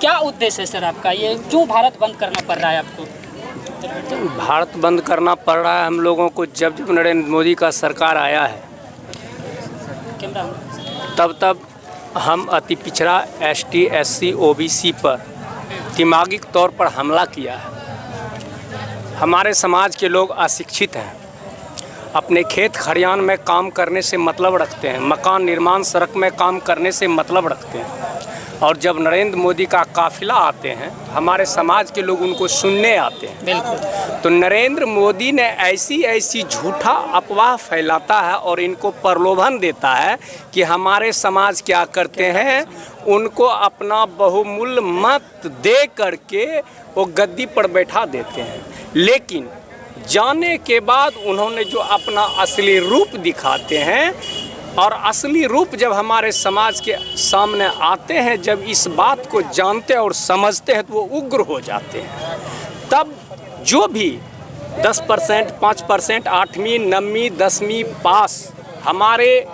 क्या उद्देश्य है सर आपका, ये क्यों भारत बंद करना पड़ रहा है आपको? भारत बंद करना पड़ रहा है हम लोगों को जब नरेंद्र मोदी का सरकार आया है, तब हम अति पिछड़ा ST SC OBC पर दिमागी तौर पर हमला किया है। हमारे समाज के लोग अशिक्षित हैं, अपने खेत खलिहान में काम करने से मतलब रखते हैं, मकान निर्माण सड़क में काम करने से मतलब रखते हैं। और जब नरेंद्र मोदी का काफिला आते हैं, हमारे समाज के लोग उनको सुनने आते हैं। बिल्कुल। तो नरेंद्र मोदी ने ऐसी झूठा अफवाह फैलाता है और इनको प्रलोभन देता है कि हमारे समाज क्या करते हैं, उनको अपना बहुमूल्य मत दे करके वो गद्दी पर बैठा देते हैं। लेकिन जाने के बाद उन्होंने जो अपना असली रूप दिखाते हैं, और असली रूप जब हमारे समाज के सामने आते हैं, जब इस बात को जानते और समझते हैं तो वो उग्र हो जाते हैं। तब जो भी 10%, 5%, 8वीं 9वीं 10वीं पास हमारे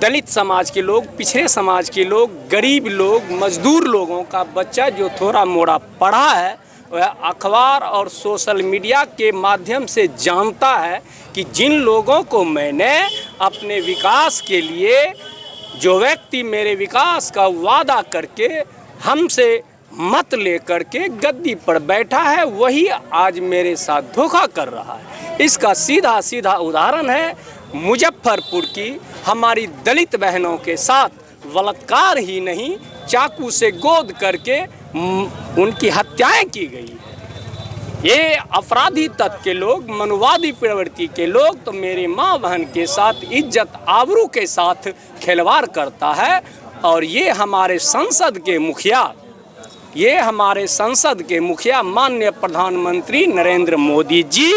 दलित समाज के लोग, पिछड़े समाज के लोग, गरीब लोग, मजदूर लोगों का बच्चा जो थोड़ा मोड़ा पढ़ा है, वह अखबार और सोशल मीडिया के माध्यम से जानता है कि जिन लोगों को मैंने अपने विकास के लिए, जो व्यक्ति मेरे विकास का वादा करके हमसे मत लेकर के गद्दी पर बैठा है, वही आज मेरे साथ धोखा कर रहा है। इसका सीधा उदाहरण है मुजफ्फरपुर की हमारी दलित बहनों के साथ बलात्कार ही नहीं, चाकू से गोद करके उनकी हत्याएं की गई है। ये अपराधी तत्व के लोग, मनुवादी प्रवृत्ति के लोग तो मेरी माँ बहन के साथ, इज्जत आबरू के साथ खिलवाड़ करता है। और ये हमारे संसद के मुखिया माननीय प्रधानमंत्री नरेंद्र मोदी जी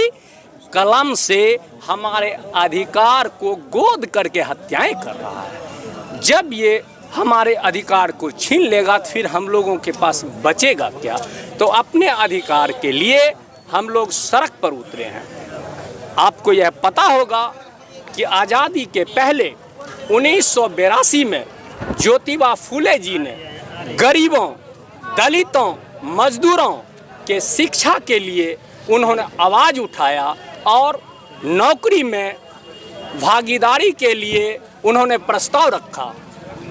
कलम से हमारे अधिकार को गोद करके हत्याएं कर रहा है। जब ये हमारे अधिकार को छीन लेगा तो फिर हम लोगों के पास बचेगा क्या? तो अपने अधिकार के लिए हम लोग सड़क पर उतरे हैं। आपको यह पता होगा कि आज़ादी के पहले 1982 में ज्योतिबा फूले जी ने गरीबों, दलितों, मजदूरों के शिक्षा के लिए उन्होंने आवाज़ उठाया और नौकरी में भागीदारी के लिए उन्होंने प्रस्ताव रखा।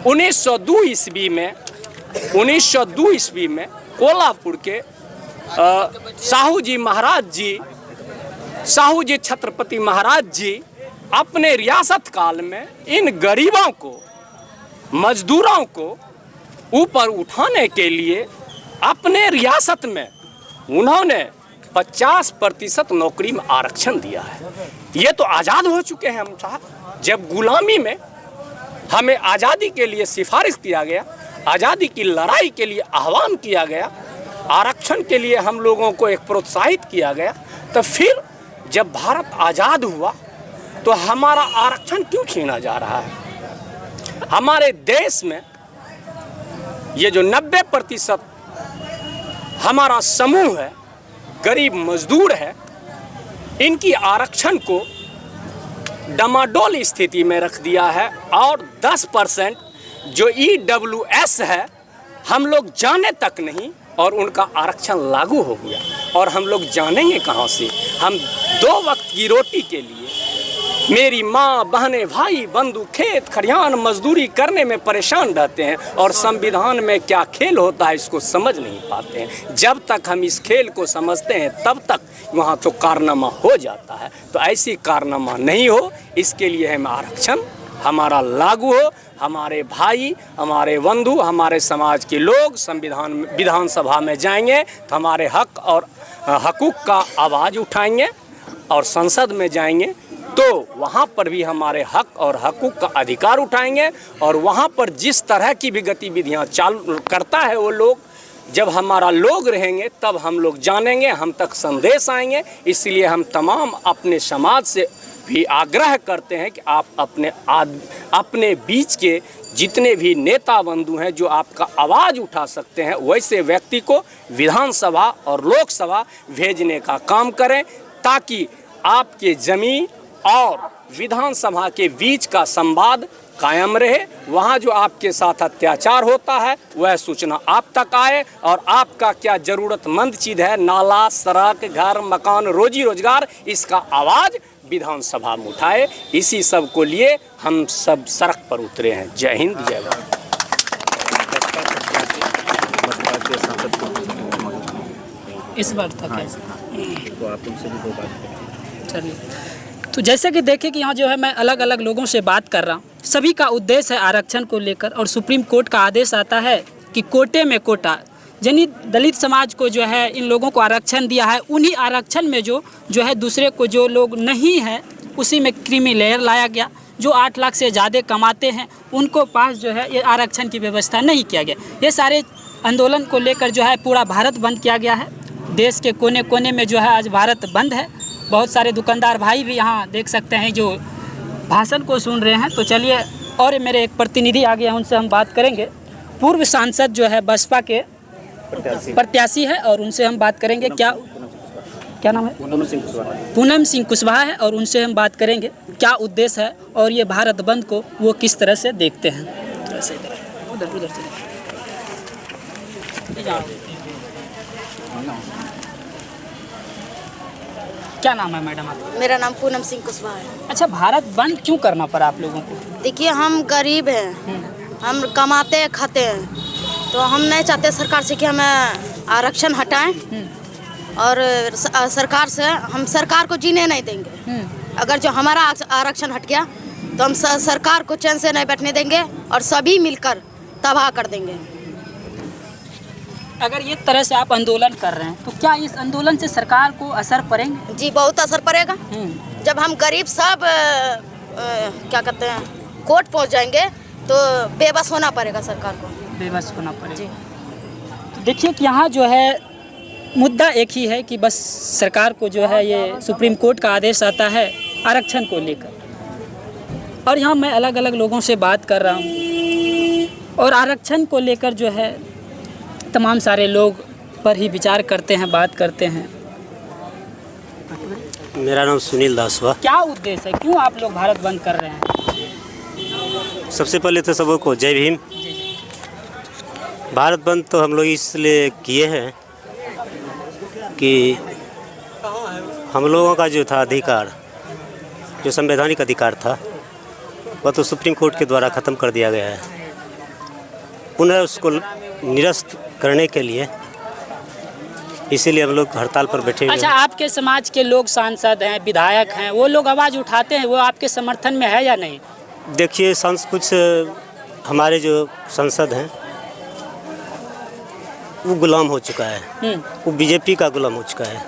1902 ईस्वी में कोल्हापुर के साहू जी छत्रपति महाराज जी अपने रियासत काल में इन गरीबों को, मजदूरों को ऊपर उठाने के लिए अपने रियासत में उन्होंने 50% नौकरी में आरक्षण दिया है। ये तो आज़ाद हो चुके हैं हम साहब। जब गुलामी में हमें आज़ादी के लिए सिफारिश किया गया, आज़ादी की लड़ाई के लिए आह्वान किया गया, आरक्षण के लिए हम लोगों को एक प्रोत्साहित किया गया, तो फिर जब भारत आज़ाद हुआ तो हमारा आरक्षण क्यों छीना जा रहा है? हमारे देश में ये जो 90% हमारा समूह है, गरीब मजदूर है, इनकी आरक्षण को डमाडोल स्थिति में रख दिया है। और 10% जो EWS है, हम लोग जाने तक नहीं, और उनका आरक्षण लागू हो गया। और हम लोग जानेंगे कहाँ से? हम 2 वक्त की रोटी के लिए मेरी माँ, बहनें, भाई, बंधु खेत खलिहान मजदूरी करने में परेशान रहते हैं, और संविधान में क्या खेल होता है इसको समझ नहीं पाते हैं। जब तक हम इस खेल को समझते हैं तब तक वहाँ तो कारनामा हो जाता है। तो ऐसी कारनामा नहीं हो, इसके लिए हम आरक्षण हमारा लागू हो, हमारे भाई, हमारे बंधु, हमारे समाज के लोग विधानसभा में जाएंगे तो हमारे हक और हकूक़ का आवाज़ उठाएंगे, और संसद में जाएंगे तो वहाँ पर भी हमारे हक और हकूक़ का अधिकार उठाएंगे। और वहाँ पर जिस तरह की भी गतिविधियाँ चालू करता है वो लोग, जब हमारा लोग रहेंगे तब हम लोग जानेंगे, हम तक संदेश आएंगे। इसलिए हम तमाम अपने समाज से भी आग्रह करते हैं कि आप अपने बीच के जितने भी नेता बंधु हैं जो आपका आवाज़ उठा सकते हैं, वैसे व्यक्ति को विधानसभा और लोकसभा भेजने का काम करें, ताकि आपके ज़मीन और विधानसभा के बीच का संवाद कायम रहे। वहाँ जो आपके साथ अत्याचार होता है वह सूचना आप तक आए और आपका क्या ज़रूरतमंद चीज़ है, नाला, सड़क, घर, मकान, रोजी रोजगार, इसका आवाज़ विधानसभा में उठाए। इसी सब को लिए हम सब सड़क पर उतरे हैं। जय हिंद, जय भारत। इस बार था हाँ, कैसे? तो आप उनसे भी 2 बात करें। चलिए, तो जैसे कि देखें कि यहाँ जो है मैं अलग अलग लोगों से बात कर रहा हूँ, सभी का उद्देश्य है आरक्षण को लेकर, और सुप्रीम कोर्ट का आदेश आता है कि कोटे में कोटा, यानी दलित समाज को जो है इन लोगों को आरक्षण दिया है, उन्हीं आरक्षण में जो है दूसरे को जो लोग नहीं हैं उसी में क्रीमी लेयर लाया गया। जो 8 लाख से ज़्यादा कमाते हैं उनको पास जो है ये आरक्षण की व्यवस्था नहीं किया गया। ये सारे आंदोलन को लेकर जो है पूरा भारत बंद किया गया है। देश के कोने कोने में जो है आज भारत बंद है। बहुत सारे दुकानदार भाई भी यहाँ देख सकते हैं जो भाषण को सुन रहे हैं। तो चलिए, और मेरे एक प्रतिनिधि आ गए हैं, उनसे हम बात करेंगे। पूर्व सांसद जो है बसपा के प्रत्याशी है और उनसे हम बात करेंगे। क्या नाम है? पूनम सिंह कुशवाहा है, और उनसे हम बात करेंगे क्या उद्देश्य है और ये भारत बंद को वो किस तरह से देखते हैं। उधर से क्या नाम है मैडम आपका? मेरा नाम पूनम सिंह कुशवाहा है। अच्छा, भारत बंद क्यों करना पड़ा आप लोगों को? देखिए, हम गरीब हैं, हम कमाते हैं, खाते हैं, तो हम नहीं चाहते सरकार से कि हमें आरक्षण हटाएं, और सरकार से हम सरकार को जीने नहीं देंगे। अगर जो हमारा आरक्षण हट गया तो हम सरकार को चैन से नहीं बैठने देंगे और सभी मिलकर तबाह कर देंगे। अगर ये तरह से आप आंदोलन कर रहे हैं तो क्या इस आंदोलन से सरकार को असर पड़ेंगे? जी, बहुत असर पड़ेगा। जब हम गरीब सब क्या कहते हैं कोर्ट पहुंच जाएंगे तो बेबस होना पड़ेगा सरकार को। बेबस होना पड़ेगा जी। तो देखिए कि यहाँ जो है मुद्दा एक ही है कि बस सरकार को जो है ये सुप्रीम कोर्ट का आदेश आता है आरक्षण को लेकर, और यहाँ मैं अलग अलग लोगों से बात कर रहा हूँ और आरक्षण को लेकर जो है तमाम सारे लोग पर ही विचार करते हैं, बात करते हैं। मेरा नाम सुनील दास हुआ। क्या उद्देश्य है, क्यों आप लोग भारत बंद कर रहे हैं? सबसे पहले तो सबको जय भीम। भारत बंद तो हम लोग इसलिए किए हैं कि हम लोगों का जो था अधिकार, जो संवैधानिक अधिकार था, वह तो सुप्रीम कोर्ट के द्वारा ख़त्म कर दिया गया है। पुनः उसको निरस्त करने के लिए इसीलिए हम लोग हड़ताल पर बैठे हुए हैं। अच्छा, आपके समाज के लोग सांसद हैं, विधायक हैं, वो लोग आवाज़ उठाते हैं, वो आपके समर्थन में है या नहीं? देखिए, कुछ हमारे जो सांसद हैं वो गुलाम हो चुका है, वो बीजेपी का गुलाम हो चुका है।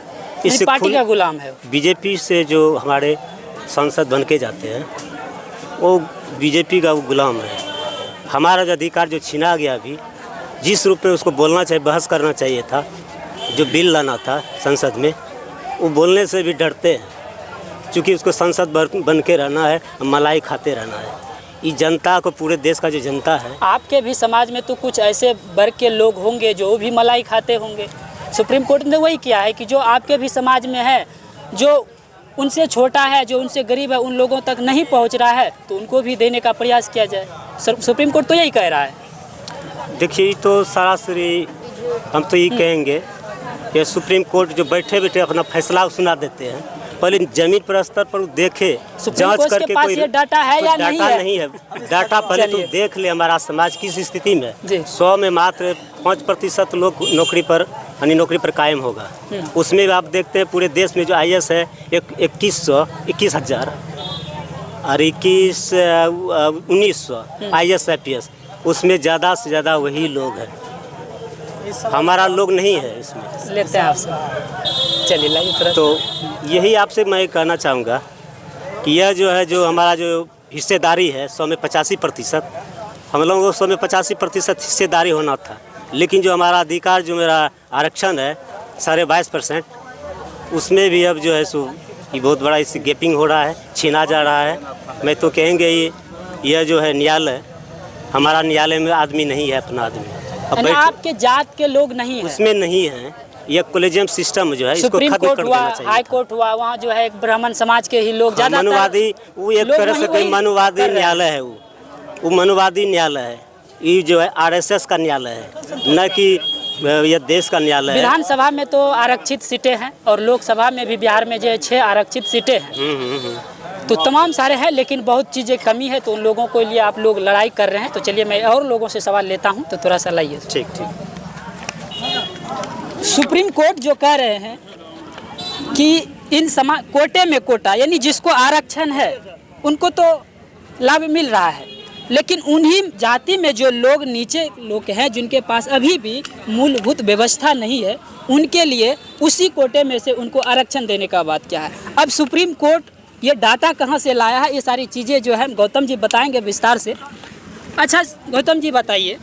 इससे पार्टी का गुलाम है। बीजेपी से जो हमारे सांसद बन के जाते हैं वो बीजेपी का वो गुलाम है। हमारा जो अधिकार जो छीना गया, अभी जिस रूप में उसको बोलना चाहिए, बहस करना चाहिए था, जो बिल लाना था संसद में, वो बोलने से भी डरते हैं, क्योंकि उसको संसद बन के रहना है, मलाई खाते रहना है। ये जनता को, पूरे देश का जो जनता है। आपके भी समाज में तो कुछ ऐसे वर्ग के लोग होंगे जो भी मलाई खाते होंगे। सुप्रीम कोर्ट ने वही किया है कि जो आपके भी समाज में है, जो उनसे छोटा है, जो उनसे गरीब है, उन लोगों तक नहीं पहुंच रहा है, तो उनको भी देने का प्रयास किया जाए। सुप्रीम कोर्ट तो यही कह रहा है। देखिए, तो सरासरी हम तो ये कहेंगे कि सुप्रीम कोर्ट जो बैठे बैठे अपना फैसला सुना देते हैं, पहले जमीन पर स्तर पर देखे, जांच करके कोई डाटा है या नहीं है। डाटा पहले तो देख ले हमारा समाज किस स्थिति में। 100 में मात्र 5% लोग नौकरी पर, यानी नौकरी पर कायम होगा। उसमें भी आप देखते हैं पूरे देश में जो IAS है 21,000 और 1900 IAS IPS, उसमें ज़्यादा से ज़्यादा वही लोग हैं। हमारा लोग नहीं है इसमें। लेते हैं आपसे। चलिए, लाइए। तो यही आपसे मैं कहना चाहूँगा कि यह जो है, जो हमारा जो हिस्सेदारी है 100 में 85%, हम लोगों को 100 में 85% हिस्सेदारी होना था। लेकिन जो हमारा अधिकार, जो मेरा आरक्षण है 22.5%, उसमें भी अब जो है सो ये बहुत बड़ा इससे गैपिंग हो रहा है, छीना जा रहा है। मैं तो कहेंगे यह जो है न्यायालय, हमारा न्यायालय में आदमी नहीं है, अपना आदमी। अब आपके जात के लोग नहीं हैं उसमें, नहीं है। यह कोलेजियम सिस्टम जो है, इसको खत्म कर देना चाहिए। हाई कोर्ट हुआ, वहाँ जो है एक ब्राह्मण समाज के ही लोग ज़्यादा मनुवादी, वो एक तरह से कोई मनुवादी न्यायालय है वो। वो मनुवादी न्यायालय है, ये जो है आरएसएस का न्यायालय है, न कि यह देश का न्यायालय है। विधानसभा में तो आरक्षित सीटें हैं और लोकसभा में भी बिहार में जो है 6 आरक्षित सीटें हैं। तो तमाम सारे हैं, लेकिन बहुत चीज़ें कमी है, तो उन लोगों को लिए आप लोग लड़ाई कर रहे हैं। तो चलिए मैं और लोगों से सवाल लेता हूं, तो थोड़ा सा लाइए। ठीक ठीक। सुप्रीम कोर्ट जो कह रहे हैं कि इन कोटे में कोटा, यानी जिसको आरक्षण है उनको तो लाभ मिल रहा है, लेकिन उन्हीं जाति में जो लोग नीचे लोग हैं जिनके पास अभी भी मूलभूत व्यवस्था नहीं है, उनके लिए उसी कोटे में से उनको आरक्षण देने का बात क्या है। अब सुप्रीम कोर्ट ये डाटा कहाँ से लाया है, ये सारी चीज़ें जो है गौतम जी बताएंगे विस्तार से। अच्छा गौतम जी बताइए